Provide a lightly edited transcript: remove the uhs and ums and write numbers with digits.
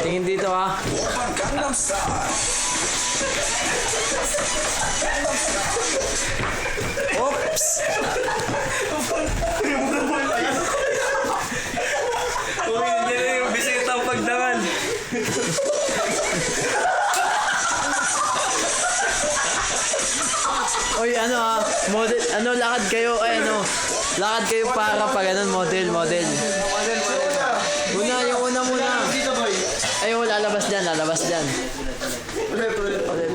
Tingin dito ha. Oops! Uy, hindi na yung bisita ang pagdangan. Uy, ano ha? Model, ano, lakad kayo, ay ano. Lakad kayo para pag ganun, model. Una, yung una muna. Ay, lalabas dyan. Ulit.